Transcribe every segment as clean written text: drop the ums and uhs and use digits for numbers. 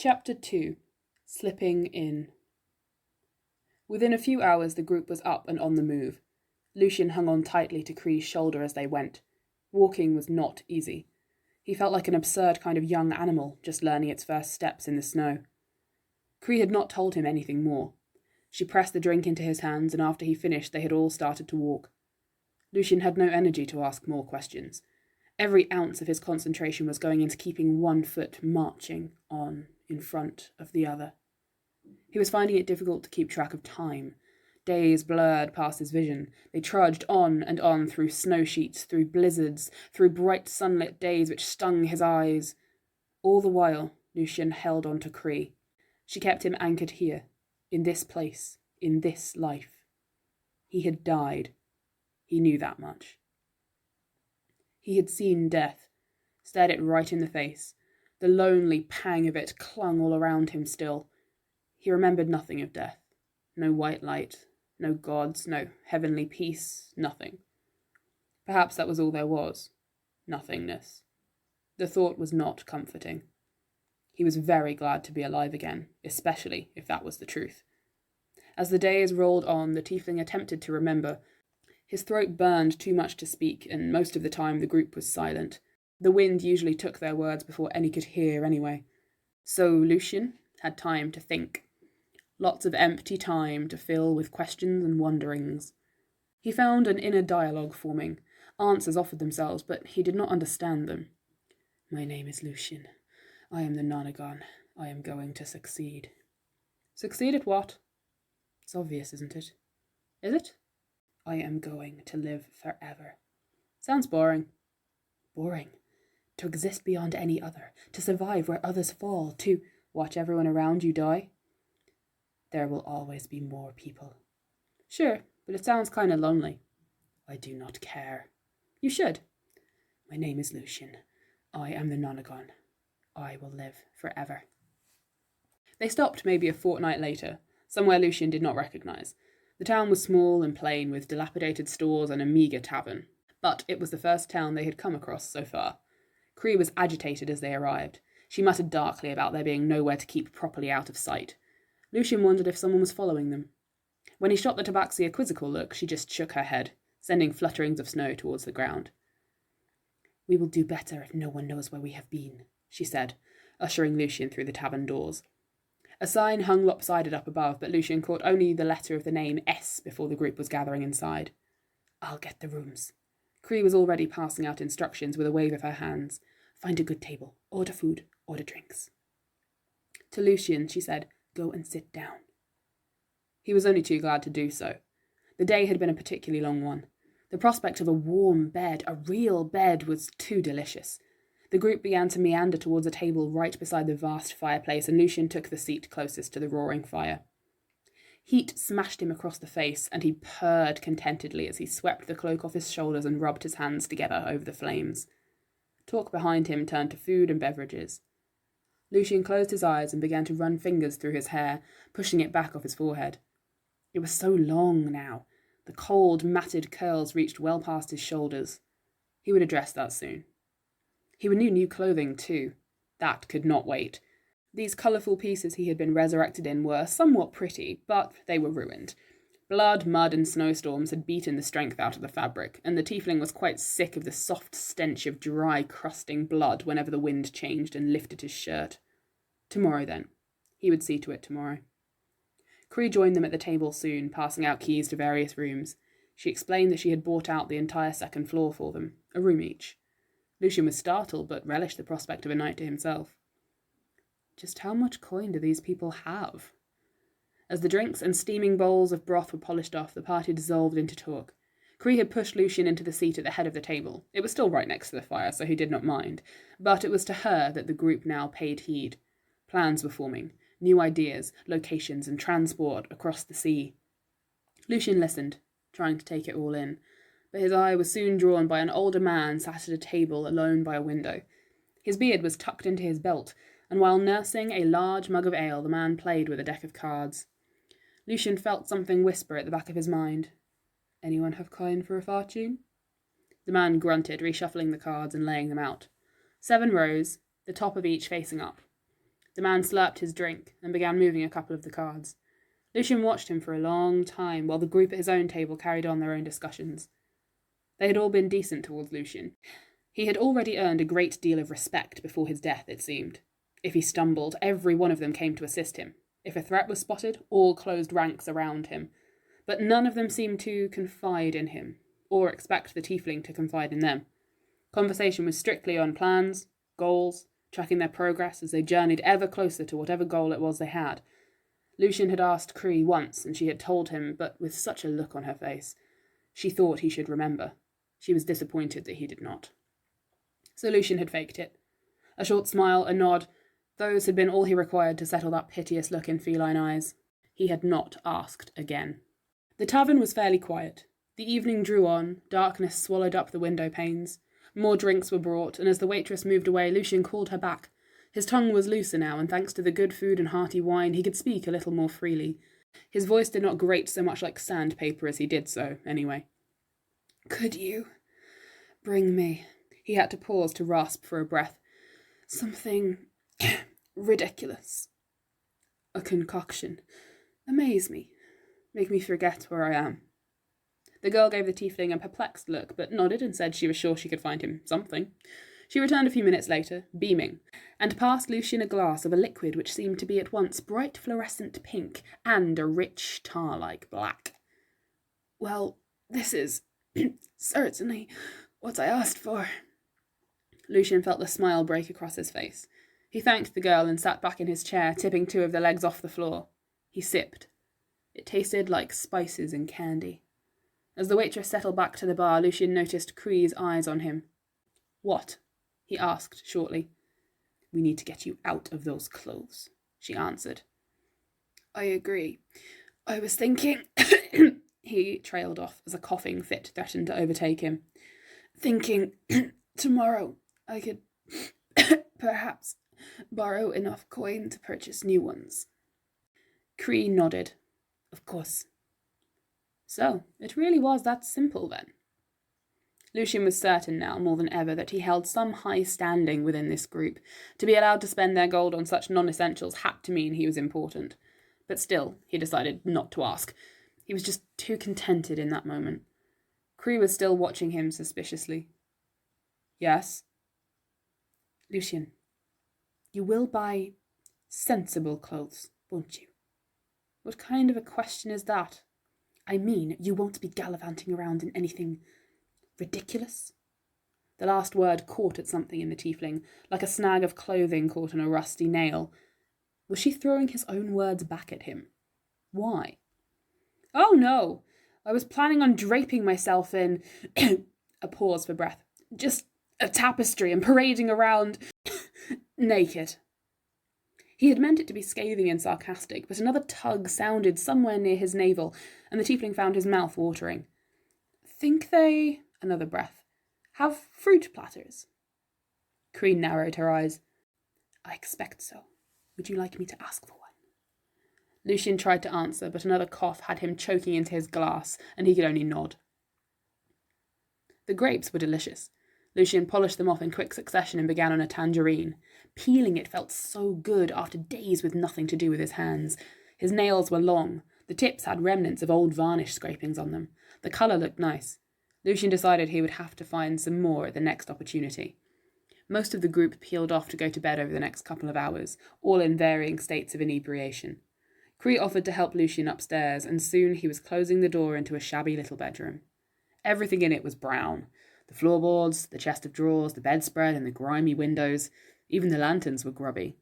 Chapter 2. Slipping In. Within a few hours the group was up and on the move. Lucien hung on tightly to Cree's shoulder as they went. Walking was not easy. He felt like an absurd kind of young animal, just learning its first steps in the snow. Cree had not told him anything more. She pressed the drink into his hands, and after he finished they had all started to walk. Lucien had no energy to ask more questions. Every ounce of his concentration was going into keeping one foot marching on in front of the other. He was finding it difficult to keep track of time. Days blurred past his vision. They trudged on and on through snow sheets, through blizzards, through bright sunlit days which stung his eyes. All the while, Lucien held on to Cree. She kept him anchored here, in this place, in this life. He had died. He knew that much. He had seen death, stared it right in the face. The lonely pang of it clung all around him still. He remembered nothing of death. No white light, no gods, no heavenly peace, nothing. Perhaps that was all there was. Nothingness. The thought was not comforting. He was very glad to be alive again, especially if that was the truth. As the days rolled on, the tiefling attempted to remember. His throat burned too much to speak, and most of the time the group was silent. The wind usually took their words before any could hear anyway. So Lucien had time to think. Lots of empty time to fill with questions and wonderings. He found an inner dialogue forming. Answers offered themselves, but he did not understand them. My name is Lucien. I am the Nonagon. I am going to succeed. Succeed at what? It's obvious, isn't it? Is it? I am going to live forever. Sounds boring. Boring. To exist beyond any other. To survive where others fall. To watch everyone around you die. There will always be more people. Sure, but it sounds kind of lonely. I do not care. You should. My name is Lucien. I am the Nonagon. I will live forever. They stopped maybe a fortnight later, somewhere Lucien did not recognise. The town was small and plain, with dilapidated stores and a meagre tavern. But it was the first town they had come across so far. Cree was agitated as they arrived. She muttered darkly about there being nowhere to keep properly out of sight. Lucien wondered if someone was following them. When he shot the tabaxi a quizzical look, she just shook her head, sending flutterings of snow towards the ground. We will do better if no one knows where we have been, she said, ushering Lucien through the tavern doors. A sign hung lopsided up above, but Lucien caught only the letter of the name S before the group was gathering inside. I'll get the rooms. Cree was already passing out instructions with a wave of her hands. Find a good table. Order food. Order drinks. To Lucien, she said, Go and sit down. He was only too glad to do so. The day had been a particularly long one. The prospect of a warm bed, a real bed, was too delicious. The group began to meander towards a table right beside the vast fireplace, and Lucien took the seat closest to the roaring fire. Heat smashed him across the face, and he purred contentedly as he swept the cloak off his shoulders and rubbed his hands together over the flames. Talk behind him turned to food and beverages. Lucien closed his eyes and began to run fingers through his hair, pushing it back off his forehead. It was so long now. The cold, matted curls reached well past his shoulders. He would address that soon. He would need new clothing, too. That could not wait. These colourful pieces he had been resurrected in were somewhat pretty, but they were ruined. Blood, mud, and snowstorms had beaten the strength out of the fabric, and the tiefling was quite sick of the soft stench of dry, crusting blood whenever the wind changed and lifted his shirt. Tomorrow, then. He would see to it tomorrow. Cree joined them at the table soon, passing out keys to various rooms. She explained that she had bought out the entire second floor for them, a room each. Lucien was startled, but relished the prospect of a night to himself. Just how much coin do these people have? As the drinks and steaming bowls of broth were polished off, the party dissolved into talk. Cree had pushed Lucien into the seat at the head of the table. It was still right next to the fire, so he did not mind. But it was to her that the group now paid heed. Plans were forming. New ideas, locations, and transport across the sea. Lucien listened, trying to take it all in, but his eye was soon drawn by an older man sat at a table alone by a window. His beard was tucked into his belt, and while nursing a large mug of ale, the man played with a deck of cards. Lucien felt something whisper at the back of his mind. Anyone have coin for a fortune? The man grunted, reshuffling the cards and laying them out. 7 rows, the top of each facing up. The man slurped his drink and began moving a couple of the cards. Lucien watched him for a long time while the group at his own table carried on their own discussions. They had all been decent towards Lucien. He had already earned a great deal of respect before his death, it seemed. If he stumbled, every one of them came to assist him. If a threat was spotted, all closed ranks around him. But none of them seemed to confide in him, or expect the tiefling to confide in them. Conversation was strictly on plans, goals, tracking their progress as they journeyed ever closer to whatever goal it was they had. Lucien had asked Cree once, and she had told him, but with such a look on her face. She thought he should remember. She was disappointed that he did not. So Lucien had faked it. A short smile, a nod. Those had been all he required to settle that piteous look in feline eyes. He had not asked again. The tavern was fairly quiet. The evening drew on, darkness swallowed up the window panes. More drinks were brought, and as the waitress moved away, Lucien called her back. His tongue was looser now, and thanks to the good food and hearty wine, he could speak a little more freely. His voice did not grate so much like sandpaper as he did so, anyway. "Could you bring me?" He had to pause to rasp for a breath. "Something ridiculous. A concoction. Amaze me. Make me forget where I am." The girl gave the tiefling a perplexed look, but nodded and said she was sure she could find him something. She returned a few minutes later, beaming, and passed Lucien a glass of a liquid which seemed to be at once bright fluorescent pink and a rich tar-like black. "Well, this is certainly what I asked for." Lucien felt the smile break across his face. He thanked the girl and sat back in his chair, tipping two of the legs off the floor. He sipped. It tasted like spices and candy. As the waitress settled back to the bar, Lucien noticed Cree's eyes on him. "What?" he asked shortly. "We need to get you out of those clothes," she answered. "I agree. I was thinking..." He trailed off as a coughing fit threatened to overtake him. "Thinking tomorrow I could perhaps borrow enough coin to purchase new ones." Cree nodded. "Of course." So, it really was that simple then. Lucien was certain now, more than ever, that he held some high standing within this group. To be allowed to spend their gold on such non-essentials had to mean he was important. But still, he decided not to ask. He was just too contented in that moment. Cree was still watching him suspiciously. "Yes?" "Lucien, you will buy sensible clothes, won't you?" "What kind of a question is that?" "I mean, you won't be gallivanting around in anything ridiculous?" The last word caught at something in the tiefling, like a snag of clothing caught on a rusty nail. Was she throwing his own words back at him? Why? "Oh, no. I was planning on draping myself in..." A pause for breath. "Just a tapestry and parading around naked." He had meant it to be scathing and sarcastic, but another tug sounded somewhere near his navel, and the tiefling found his mouth watering. "Think they..." Another breath. "Have fruit platters?" Cree narrowed her eyes. "I expect so. Would you like me to ask for one?" Lucien tried to answer, but another cough had him choking into his glass, and he could only nod. The grapes were delicious. Lucien polished them off in quick succession and began on a tangerine. Peeling it felt so good after days with nothing to do with his hands. His nails were long. The tips had remnants of old varnish scrapings on them. The colour looked nice. Lucien decided he would have to find some more at the next opportunity. Most of the group peeled off to go to bed over the next couple of hours, all in varying states of inebriation. Cree offered to help Lucien upstairs, and soon he was closing the door into a shabby little bedroom. Everything in it was brown. The floorboards, the chest of drawers, the bedspread, and the grimy windows. Even the lanterns were grubby.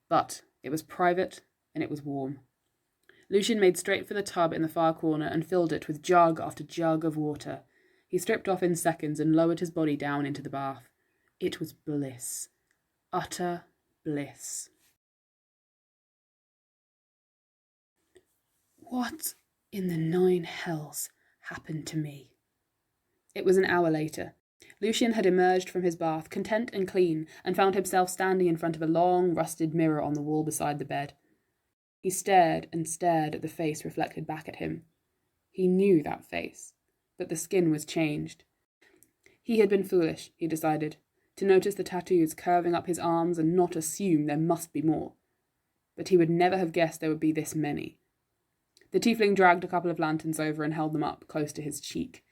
But it was private, and it was warm. Lucien made straight for the tub in the far corner and filled it with jug after jug of water. He stripped off in seconds and lowered his body down into the bath. It was bliss. Utter bliss. What in the 9 hells happened to me? It was an hour later. Lucien had emerged from his bath, content and clean, and found himself standing in front of a long, rusted mirror on the wall beside the bed. He stared and stared at the face reflected back at him. He knew that face, but the skin was changed. He had been foolish, he decided, to notice the tattoos curving up his arms and not assume there must be more. but he would never have guessed there would be this many. The tiefling dragged a couple of lanterns over and held them up close to his cheek.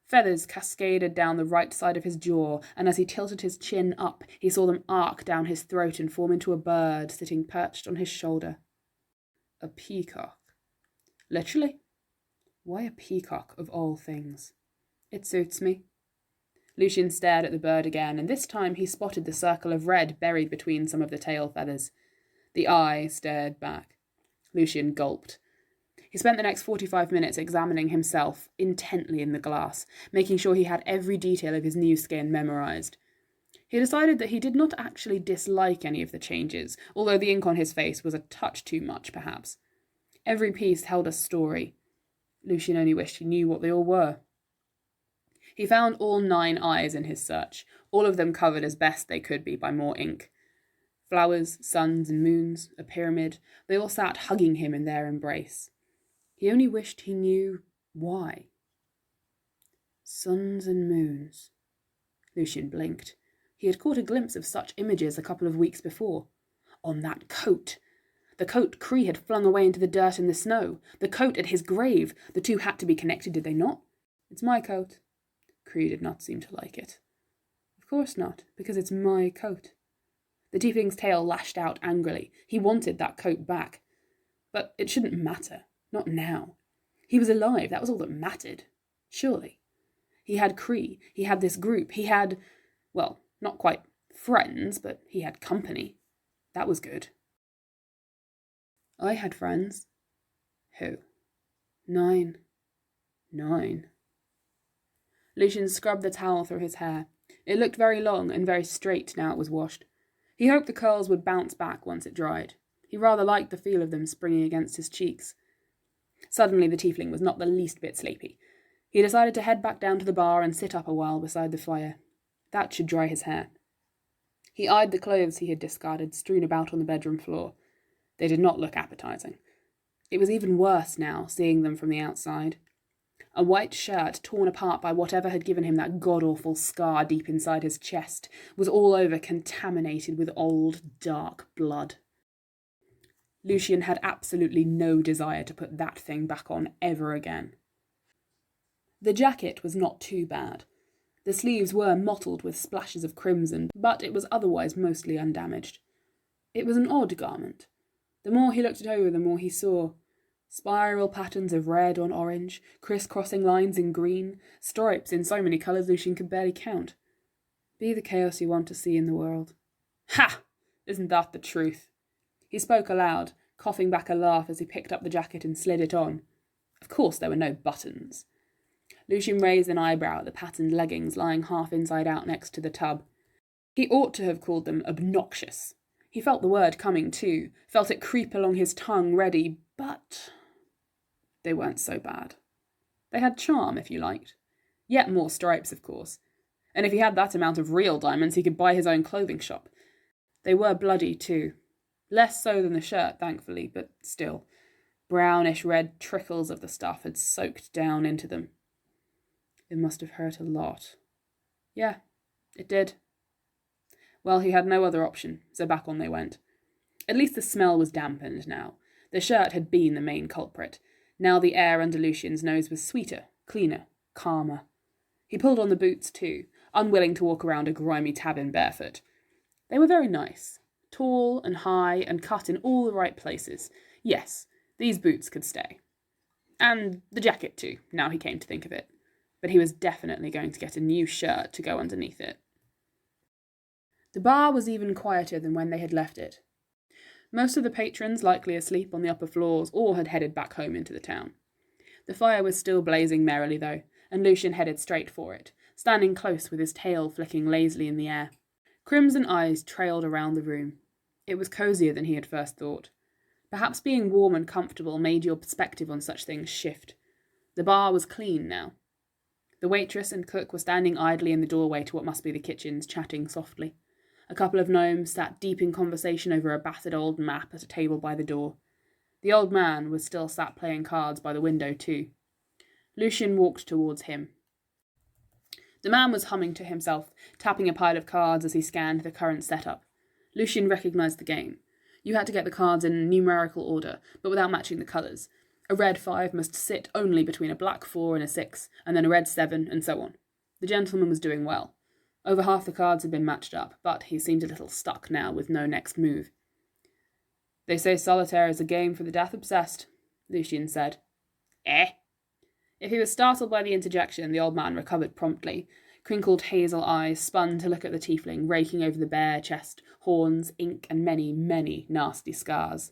Feathers cascaded down the right side of his jaw, and as he tilted his chin up, he saw them arc down his throat and form into a bird sitting perched on his shoulder. A peacock. Literally? Why a peacock, of all things? It suits me. Lucien stared at the bird again, and this time he spotted the circle of red buried between some of the tail feathers. The eye stared back. Lucien gulped. He spent the next 45 minutes examining himself intently in the glass, making sure he had every detail of his new skin memorized. He decided that he did not actually dislike any of the changes, although the ink on his face was a touch too much, perhaps. Every piece held a story. Lucien only wished he knew what they all were. He found all 9 eyes in his search, all of them covered as best they could be by more ink. Flowers, suns and moons, a pyramid, they all sat hugging him in their embrace. He only wished he knew why. Suns and moons. Lucien blinked. He had caught a glimpse of such images a couple of weeks before. On that coat. The coat Cree had flung away into the dirt and the snow. The coat at his grave. The two had to be connected, did they not? It's my coat. Cree did not seem to like it. Of course not, because it's my coat. The tiefling's tail lashed out angrily. He wanted that coat back. But it shouldn't matter. Not now. He was alive, that was all that mattered. Surely. He had Cree, he had this group, he had, well, not quite friends, but he had company. That was good. I had friends. Who? 9. 9. Lucien scrubbed the towel through his hair. It looked very long and very straight now it was washed. He hoped the curls would bounce back once it dried. He rather liked the feel of them springing against his cheeks. Suddenly the tiefling was not the least bit sleepy. He decided to head back down to the bar and sit up a while beside the fire. That should dry his hair. He eyed the clothes he had discarded strewn about on the bedroom floor. They did not look appetizing. It was even worse now, seeing them from the outside. A white shirt, torn apart by whatever had given him that god-awful scar deep inside his chest, was all over contaminated with old, dark blood. Lucien had absolutely no desire to put that thing back on ever again. The jacket was not too bad. The sleeves were mottled with splashes of crimson, but it was otherwise mostly undamaged. It was an odd garment. The more he looked it over, the more he saw. Spiral patterns of red on orange, criss-crossing lines in green, stripes in so many colours Lucien could barely count. Be the chaos you want to see in the world. Ha! Isn't that the truth? He spoke aloud, coughing back a laugh as he picked up the jacket and slid it on. Of course there were no buttons. Lucien raised an eyebrow at the patterned leggings lying half inside out next to the tub. He ought to have called them obnoxious. He felt the word coming too, felt it creep along his tongue ready, but they weren't so bad. They had charm, if you liked. Yet more stripes, of course. And if he had that amount of real diamonds, he could buy his own clothing shop. They were bloody too. Less so than the shirt, thankfully, but still. Brownish red trickles of the stuff had soaked down into them. It must have hurt a lot. Yeah, it did. Well, he had no other option, so back on they went. At least the smell was dampened now. The shirt had been the main culprit. Now the air under Lucien's nose was sweeter, cleaner, calmer. He pulled on the boots too, unwilling to walk around a grimy tavern barefoot. They were very nice. Tall and high and cut in all the right places. Yes, these boots could stay. And the jacket too, now he came to think of it. But he was definitely going to get a new shirt to go underneath it. The bar was even quieter than when they had left it. Most of the patrons likely asleep on the upper floors or had headed back home into the town. The fire was still blazing merrily though, and Lucien headed straight for it, standing close with his tail flicking lazily in the air. Crimson eyes trailed around the room. It was cosier than he had first thought. Perhaps being warm and comfortable made your perspective on such things shift. The bar was clean now. The waitress and cook were standing idly in the doorway to what must be the kitchens, chatting softly. A couple of gnomes sat deep in conversation over a battered old map at a table by the door. The old man was still sat playing cards by the window too. Lucien walked towards him. The man was humming to himself, tapping a pile of cards as he scanned the current setup. Lucien recognised the game. You had to get the cards in numerical order, but without matching the colours. A red 5 must sit only between a black 4 and a 6, and then a red 7, and so on. The gentleman was doing well. Over half the cards had been matched up, but he seemed a little stuck now with no next move. "They say solitaire is a game for the death-obsessed," Lucien said. Eh? If he was startled by the interjection, the old man recovered promptly. Crinkled hazel eyes spun to look at the tiefling, raking over the bare chest, horns, ink, and many, many nasty scars.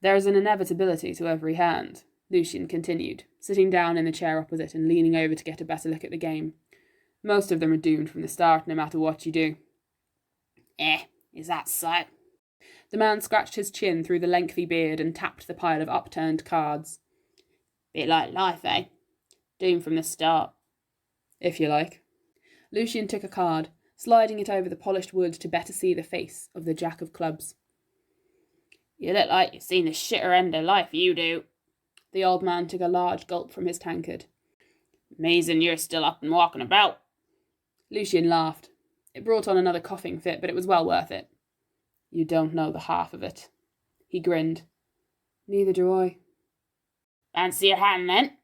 "There is an inevitability to every hand," Lucien continued, sitting down in the chair opposite and leaning over to get a better look at the game. "Most of them are doomed from the start, no matter what you do." Is that so? The man scratched his chin through the lengthy beard and tapped the pile of upturned cards. "Bit like life, eh? Doomed from the start." "If you like." Lucien took a card, sliding it over the polished wood to better see the face of the Jack of Clubs. "You look like you've seen the shitter end of life, you do." The old man took a large gulp from his tankard. "Amazing you're still up and walking about." Lucien laughed. It brought on another coughing fit, but it was well worth it. "You don't know the half of it." He grinned. "Neither do I." "Fancy your hand, then?"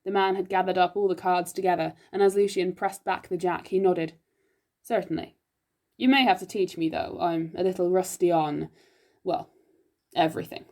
The man had gathered up all the cards together, and as Lucien pressed back the jack, he nodded. "Certainly. You may have to teach me, though. I'm a little rusty on, well, everything."